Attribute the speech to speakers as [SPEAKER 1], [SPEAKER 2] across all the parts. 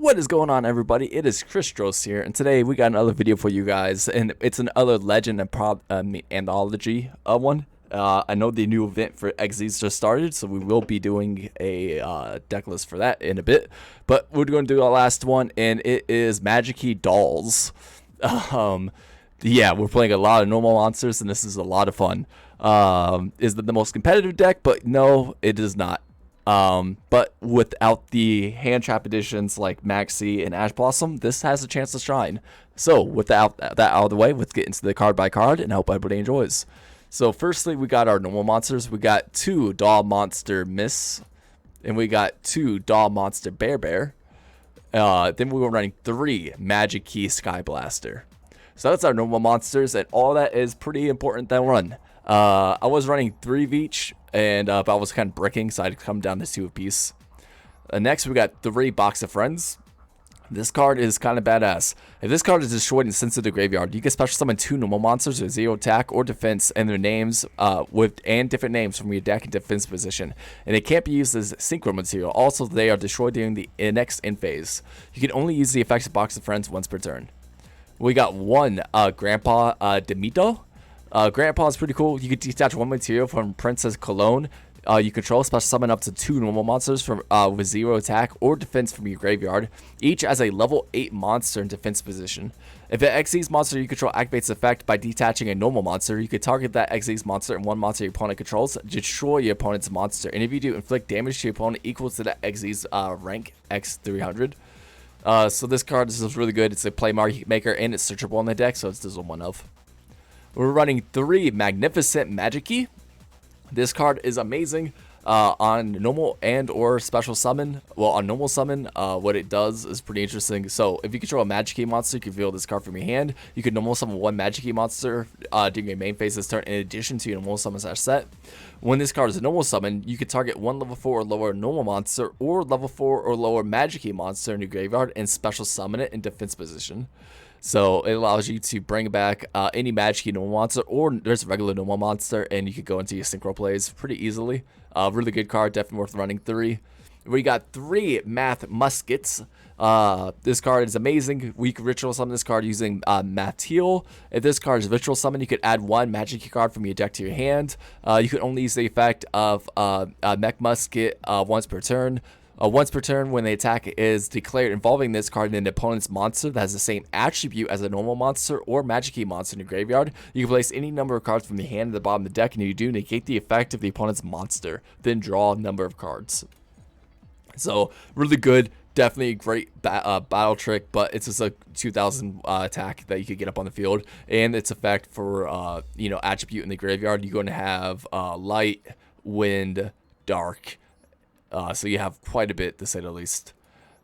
[SPEAKER 1] What is going on, everybody? It is Chris Stross here, and today we got another video for you guys, and it's another Legend and Anthology one. I know the new event for XZs just started, so we will be doing a deck list for that in a bit. But we're going to do our last one, and it is Magikey Dolls. Yeah, we're playing a lot of normal monsters, and this is a lot of fun. Is it the most competitive deck? But no, it is not. But without the hand trap editions like Magikey and Ash Blossom, this has a chance to shine. So without that out of the way, let's get into the card by card and hope everybody enjoys. So firstly, we got our normal monsters. We got 2 Doll Monster Miss, and we got 2 Doll Monster Bear. Then we were running 3 Magikey Sky Blaster. So that's our normal monsters, and all that is pretty important to run. I was running 3 of each, and but I was kind of bricking, so I'd come down to 2 apiece. Next, we got 3 Box of Friends. This card is kind of badass. If this card is destroyed and sent to the graveyard, you can special summon 2 normal monsters with 0 attack or defense and their names and different names from your deck in defense position. And they can't be used as synchro material. Also, they are destroyed during the next end phase. You can only use the effects of Box of Friends once per turn. We got 1 Grandpa Demito. Grandpa is pretty cool. You can detach 1 material from Princess Cologne. You control special summon up to 2 normal monsters from with 0 attack or defense from your graveyard, each as a level 8 monster in defense position. If an XYZ monster you control activates the effect by detaching a normal monster, you could target that XYZ monster and 1 monster your opponent controls, destroy your opponent's monster, and if you do, inflict damage to your opponent equal to that XYZ rank X 300. So this card is really good. It's a play maker and it's searchable on the deck, so it's Dizzle 1 of. We're running 3 Magnificent Magikey. This card is amazing on normal and or special summon. Well, on normal summon, what it does is pretty interesting. So if you control a Magikey monster, you can reveal this card from your hand. You can normal summon 1 Magikey monster during your main phase this turn in addition to your normal summon set. When this card is a normal summon, you can target 1 level 4 or lower normal monster or level 4 or lower Magikey monster in your graveyard and special summon it in defense position. So it allows you to bring back any Magikey normal monster or there's a regular normal monster, and you could go into your synchro plays pretty easily. Really good card, definitely worth running 3. We got 3 Math Muskets. This card is amazing. We can ritual summon this card using Math Teal. If this card is ritual summon, you could add 1 Magikey card from your deck to your hand. You can only use the effect of Mech Musket once per turn. Once per turn, when the attack is declared involving this card in an opponent's monster that has the same attribute as a normal monster or Magikey monster in your graveyard, you can place any number of cards from your hand at the bottom of the deck, and you do negate the effect of the opponent's monster, then draw a number of cards. So, really good. Definitely a great battle trick, but it's just a 2000 attack that you could get up on the field, and its effect for attribute in the graveyard, you're going to have light, wind, dark. So you have quite a bit, to say the least.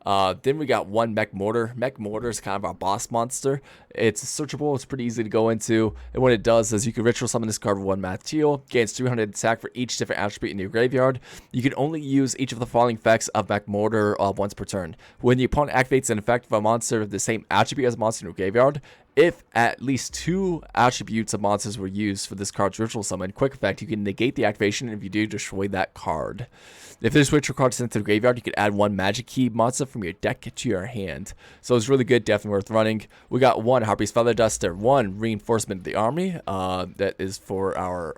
[SPEAKER 1] Then we got 1 Mech Mortar. Mech Mortar is kind of our boss monster. It's searchable. It's pretty easy to go into. And what it does is you can ritual summon this card with 1 Math Teal. Gains 300 attack for each different attribute in your graveyard. You can only use each of the following effects of Mech Mortar once per turn. When the opponent activates an effect of a monster with the same attribute as a monster in your graveyard, if at least 2 attributes of monsters were used for this card's ritual summon, quick effect, you can negate the activation, and if you do, destroy that card. If this ritual card is sent to the graveyard, you can add 1 Magikey monster from your deck to your hand. So it's really good, definitely worth running. We got 1 Harpy's Feather Duster, 1 Reinforcement of the Army, that is for our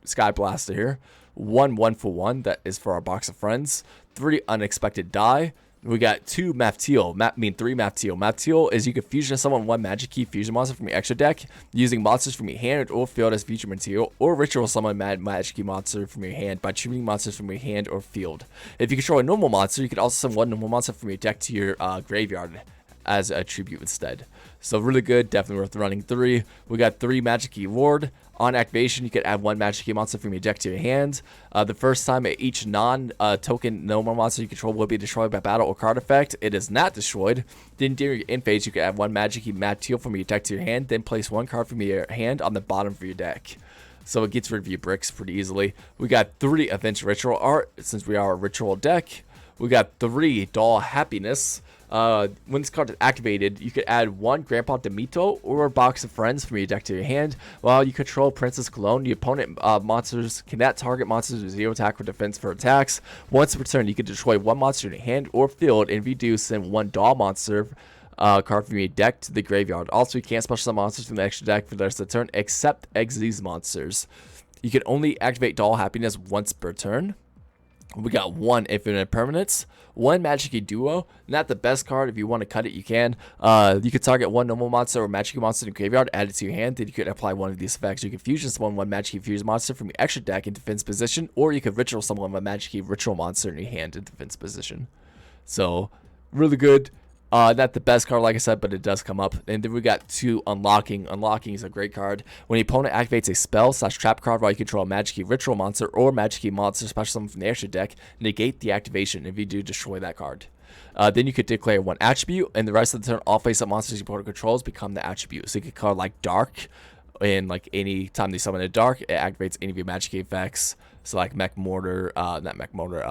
[SPEAKER 1] Sky Blaster here. 1 1-for-1, that is for our Box of Friends. 3 Unexpected Die. We got 2 Math Teal, 3 Math Teal. Math Teal is you can fusion summon 1 Magikey fusion monster from your extra deck using monsters from your hand or field as fusion material, or ritual summon Magikey monster from your hand by choosing monsters from your hand or field. If you control a normal monster, you can also summon 1 normal monster from your deck to your graveyard as a tribute instead. So really good, definitely worth running 3. We got 3 Magikey Ward. On activation, you can add 1 Magikey monster from your deck to your hand. The first time each non-token normal monster you control will be destroyed by battle or card effect, it is not destroyed. Then during your end phase, you can add 1 Magikey Math Teal from your deck to your hand, then place 1 card from your hand on the bottom of your deck. So it gets rid of your bricks pretty easily. We got 3 Event Ritual Art, since we are a ritual deck. We got 3 Doll Happiness. When this card is activated, you could add one Grandpa Demito or a box of friends from your deck to your hand. While you control Princess Cologne, the opponent monsters cannot target monsters with 0 attack or defense for attacks. Once per turn, you can destroy one monster in your hand or field, and if you do, send one doll monster card from your deck to the graveyard. Also, you can't special summon monsters from the extra deck for the rest of the turn, except Xyz monsters. You can only activate Doll Happiness once per turn. We got one Infinite Permanence, one Magikey Duo. Not the best card. If you want to cut it, you can. You could target one normal monster or Magikey monster in the graveyard, add it to your hand, then you could apply one of these effects. You can fusion summon one Magikey Fuse monster from your extra deck in defense position, or you could ritual summon one Magikey Ritual monster in your hand in defense position. So, really good. Not the best card, like I said, but it does come up. And then we got two Unlocking. Unlocking is a great card. When the opponent activates a spell / trap card while you control a Magikey Ritual monster or Magikey monster special summon from the extra deck, negate the activation. If you do, destroy that card. Then you could declare one attribute, and the rest of the turn, all face-up monsters your opponent controls become the attribute. So you could call like Dark, and like any time they summon a Dark, it activates any of your Magikey effects. So like Mech Mortar, not Mech Mortar,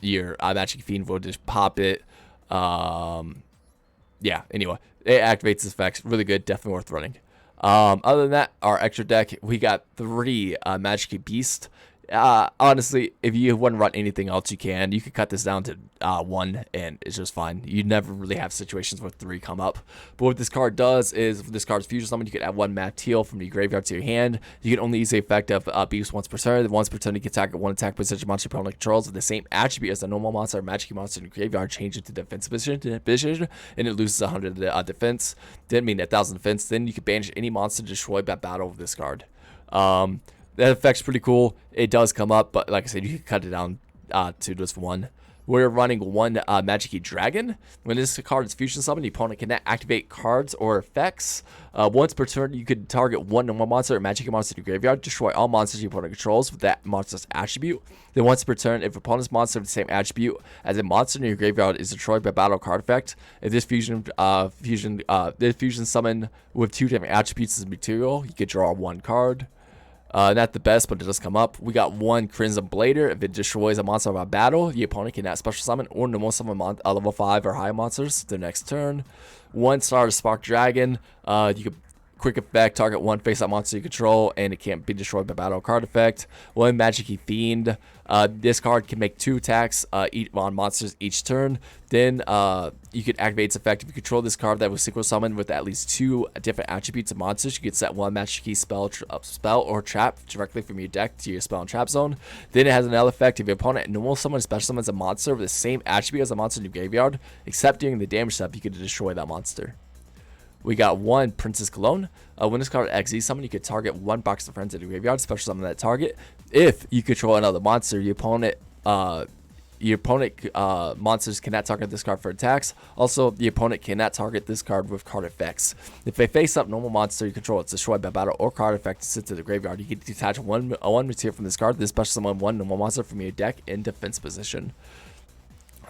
[SPEAKER 1] your Magikey Fiend will just pop it. Yeah, anyway, it activates this effects. Really good, definitely worth running. Other than that, our extra deck, we got 3 Magikey Beast. Honestly, if you want to run anything else, you can. You could cut this down to 1, and it's just fine. You never really have situations where 3 come up. But what this card does is, if this card's fusion summon, you can add 1 Matt Teal from your graveyard to your hand. You can only use the effect of Beast once per turn. Once per turn, you can target 1 attack position monster your opponent controls with the same attribute as a normal monster or Magikey monster in your graveyard. Change it to defense position, and it loses 100 defense. Didn't mean 1,000 defense. Then you can banish any monster destroyed by battle with this card. That effect's pretty cool. It does come up, but like I said, you can cut it down to just 1. We're running 1 Magikey Dragon. When this card is fusion summoned, the opponent cannot activate cards or effects. Once per turn, you could target 1 normal monster or Magikey monster in your graveyard, destroy all monsters your opponent controls with that monster's attribute. Then once per turn, if opponent's monster of the same attribute as a monster in your graveyard is destroyed by battle card effect, if this fusion summon with 2 different attributes as material, you could draw 1 card. Not the best, but it does come up. We got 1 Crimson Blader. If it destroys a monster of a battle, the opponent cannot special summon or normal summon level 5 or higher monsters the next turn. 1 Star Spark Dragon. You could quick effect, target 1 face-up monster you control, and it can't be destroyed by battle card effect. 1 Magikey Fiend. This card can make 2 attacks on monsters each turn. Then you could activate its effect if you control this card that was synchro summoned with at least 2 different attributes of monsters. You could set 1 Magikey spell or trap directly from your deck to your spell and trap zone. Then it has another effect if your opponent normal summon special summons a monster with the same attribute as a monster in your graveyard, except during the damage step, you could destroy that monster. We got 1 Princess Cologne. When this card XZ summon, you could target 1 box of friends in the graveyard, special summon that target. If you control another monster, your opponent monsters cannot target this card for attacks. Also, the opponent cannot target this card with card effects. If a face-up normal monster you control is destroyed by battle or card effect is sent to the graveyard, you can detach one material from this card, then special summon 1 normal monster from your deck in defense position.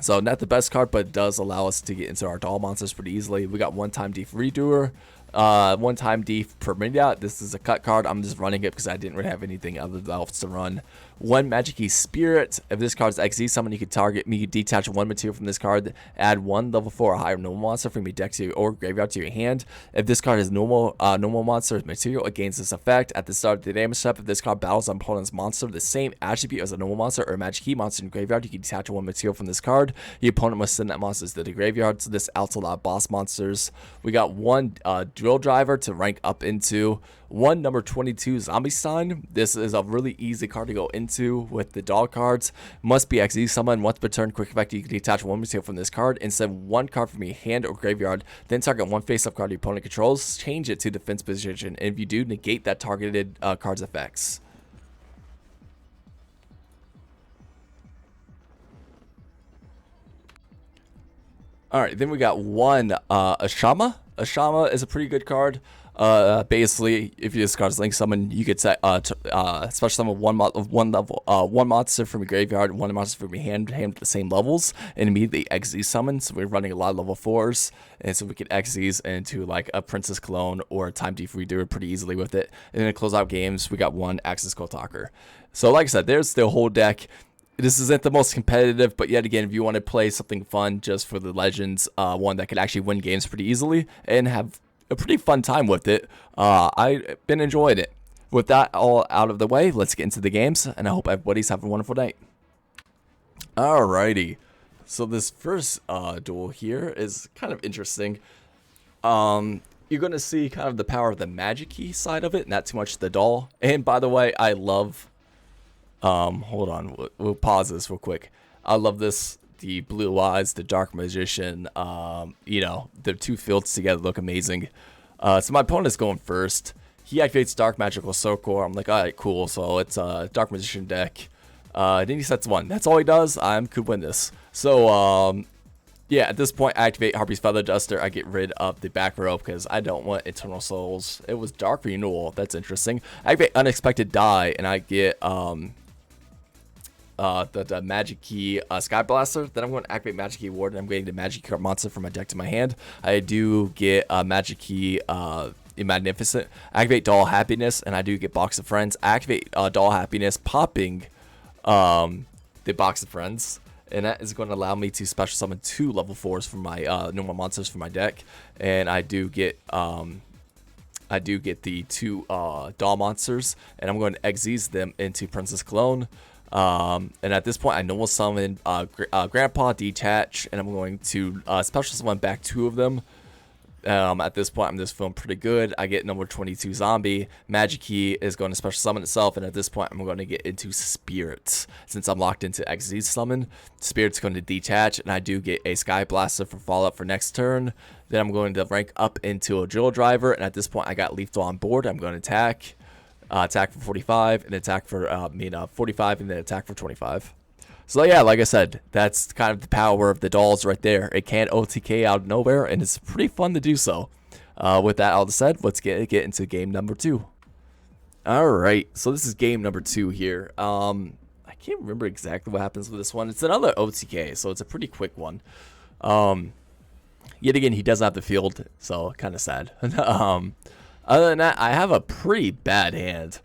[SPEAKER 1] So not the best card, but it does allow us to get into our doll monsters pretty easily. We got 1 Time Deep Redoer, 1 Time Deep Permidia. This is a cut card. I'm just running it because I didn't really have anything else to run. 1 Magikey Spirit. If this card's XZ summon, you could detach 1 material from this card, add 1 level 4 or higher normal monster from your deck to or graveyard to your hand. If this card is normal monster material, it gains this effect. At the start of the damage step, if this card battles an opponent's monster with the same attribute as a normal monster or a Magikey monster in graveyard, you can detach 1 material from this card. Your opponent must send that monster to the graveyard. So this outs a lot of boss monsters. We got 1 Drill Driver to rank up into. 1 number 22 Zombie Sign. This is a really easy card to go into with the doll cards. Must be XZ summon. Once per turn, quick effect, you can detach 1 material from this card and send 1 card from your hand or graveyard. Then target 1 face-up card your opponent controls. Change it to defense position. And if you do, negate that targeted card's effects. Alright, then we got 1 Ashama. Ashama is a pretty good card. Basically, if you use card's link summon, you could set special summon one monster from your graveyard, 1 monster from your hand at the same levels, and immediately XZ summon. So we're running a lot of level 4s, and so we can XZs into like a Princess Cologne or a Time Deep Redo pretty easily with it. And then to close out games, we got 1 Axis Kotaker. So like I said, there's the whole deck. this isn't the most competitive, but yet again, if you want to play something fun just for the Legends, one that could actually win games pretty easily and have a pretty fun time with it, I've been enjoying it. With that all out of the way, let's get into the games, and I hope everybody's having a wonderful night. Alrighty, so this first duel here is kind of interesting. You're going to see kind of the power of the Magikey side of it, not too much the doll. And by the way, I love... hold on, we'll pause this real quick. I love this, the blue eyes, the dark magician, you know, the two fields together look amazing. So my opponent's going first. He activates dark magical circle. I'm like, alright, cool, so it's a dark magician deck. Then he sets one. That's all he does. I could win this. So, yeah, at this point, I activate Harpy's Feather Duster. I get rid of the back row because I don't want Eternal Souls. It was Dark Renewal. That's interesting. I activate Unexpected Die, and I get, the Magikey Sky Blaster. Then I'm going to activate Magikey Ward, and I'm getting the Magikey card monster from my deck to my hand. I do get Magikey Magnificent. I activate Doll Happiness, and I do get Box of Friends. I activate Doll Happiness, popping the Box of Friends, and that is going to allow me to special summon 2 level 4s from my normal monsters from my deck, and I do get the 2 doll monsters, and I'm going to exile them into Princess Clone. And at this point, I normal summon Grandpa Detach, and I'm going to special summon back 2 of them. At this point, I'm just feeling pretty good. I get number 22 Zombie. Magikey is going to special summon itself, and at this point, I'm going to get into Spirits. Since I'm locked into XZ Summon, Spirit's going to detach, and I do get a Sky Blaster for Fallout for next turn. Then I'm going to rank up into a Drill Driver, and at this point, I got Lethal on board. I'm going to attack. Attack for 45, and attack for 45, and then attack for 25. So yeah, like I said, that's kind of the power of the dolls right there. It can OTK out of nowhere, and it's pretty fun to do so. With that all said, let's get into game number 2. Alright, so this is game number 2 here. I can't remember exactly what happens with this one. It's another OTK, so it's a pretty quick one. Yet again, he doesn't have the field, so kind of sad. Other than that, I have a pretty bad hand.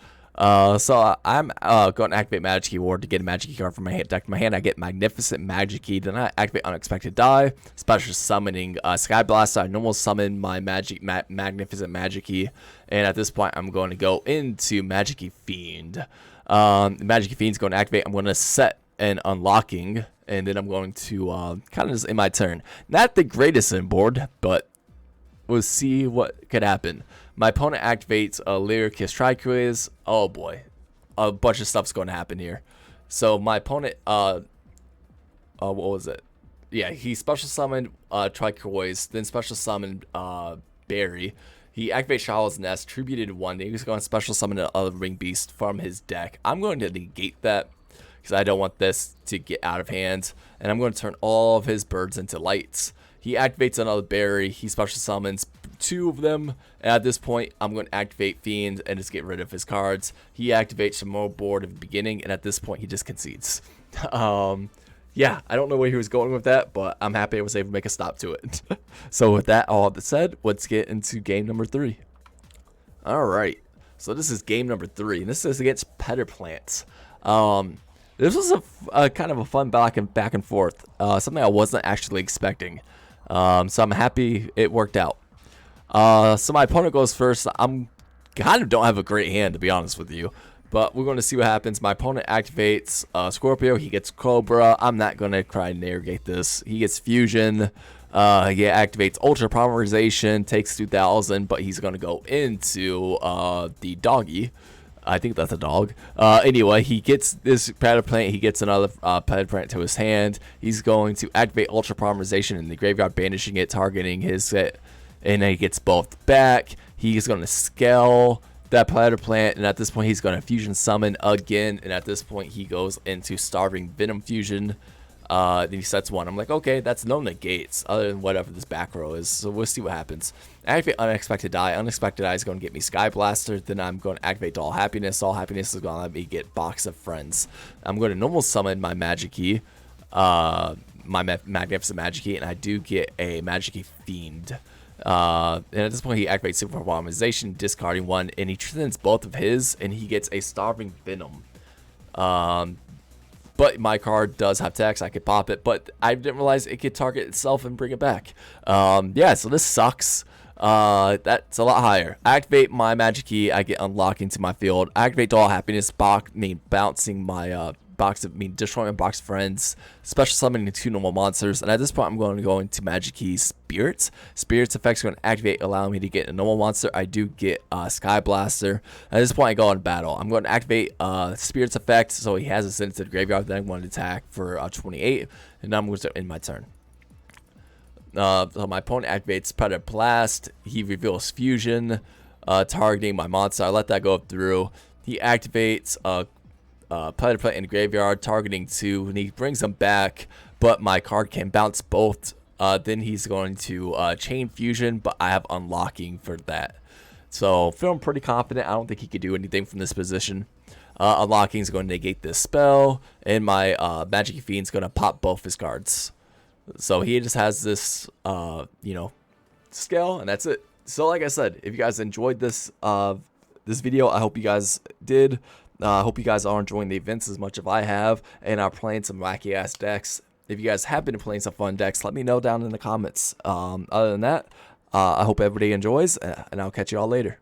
[SPEAKER 1] So I'm going to activate Magikey Ward to get a Magikey card from my deck to my hand. I get Magnificent Magikey. Then I activate Unexpected Die, special summoning Sky Blaster. I normal summon my Magnificent Magikey, and at this point I'm going to go into Magikey Fiend. Magikey Fiend's going to activate. I'm going to set an unlocking, and then I'm going to kind of just in my turn. Not the greatest in board, but we'll see what could happen. My opponent activates a Lyricus Triquiz. Oh boy, a bunch of stuff's going to happen here. So my opponent, what was it? Yeah, he special summoned Triquiz, then special summoned Barry. He activates Shawl's Nest, tributed 1. Then he's going to special summon another Ring Beast from his deck. I'm going to negate that because I don't want this to get out of hand, and I'm going to turn all of his birds into lights. He activates another Barry. He special summons 2 of them, and at this point I'm going to activate Fiend and just get rid of his cards. He activates some more board at the beginning, and at this point he just concedes. Yeah, I don't know where he was going with that, but I'm happy I was able to make a stop to it. So with that all said, let's get into game number 3. Alright, so this is game number 3, and this is against Petter Plants. This was a kind of a fun back and forth, something I wasn't actually expecting. So I'm happy it worked out. So my opponent goes first. I'm kind of don't have a great hand, to be honest with you, but we're going to see what happens. My opponent activates Scorpio. He gets Cobra. I'm not going to try and negate this. He gets Fusion. He activates Ultra Polymerization, takes 2,000, but he's going to go into the doggy. I think that's a dog. Anyway, he gets this Petter Plant. He gets another Petter Plant to his hand. He's going to activate Ultra Polymerization in the graveyard, banishing it, targeting his set. And then he gets both back. He's going to scale that Petter Plant, and at this point he's going to Fusion Summon again, and at this point he goes into Starving Venom Fusion. Then he sets 1. I'm like, okay, that's no negates other than whatever this back row is, so we'll see what happens. Activate Unexpected Die. Unexpected Die is going to get me Sky Blaster. Then I'm going to activate Doll Happiness. Doll Happiness is going to let me get Box of Friends. I'm going to normal summon my Magikey, my Magnificent Magikey, and I do get a Magikey Fiend. And at this point he activates Super Polymerization, discarding 1, and he transcends both of his, and he gets a Starving Venom. but my card does have text. I could pop it, but I didn't realize it could target itself and bring it back. Yeah, so this sucks. That's a lot higher. Activate my Magikey. I get unlocking to my field. Activate Duel Happiness. Bouncing my destroying a box of friends. Special summoning 2 normal monsters. And at this point, I'm going to go into Magikey Spirits. Spirits effects are going to activate, allowing me to get a normal monster. I do get Sky Blaster. At this point, I go on battle. I'm going to activate Spirits effect, so he has a send to the graveyard. Then I'm going to attack for 28, and now I'm going to end my turn. So my opponent activates Predator Blast. He reveals Fusion, targeting my monster. I let that go through. He activates Predator Plate in the graveyard, targeting 2, and he brings them back, but my card can bounce both. Then he's going to Chain Fusion, but I have unlocking for that. So feeling pretty confident. I don't think he could do anything from this position. Unlocking is going to negate this spell, and my Magikey Fiend is going to pop both his cards. So he just has this, scale, and that's it. So like I said, if you guys enjoyed this video, I hope you guys did. I hope you guys are enjoying the events as much as I have, and are playing some wacky ass decks. If you guys have been playing some fun decks, let me know down in the comments. Other than that, I hope everybody enjoys, and I'll catch you all later.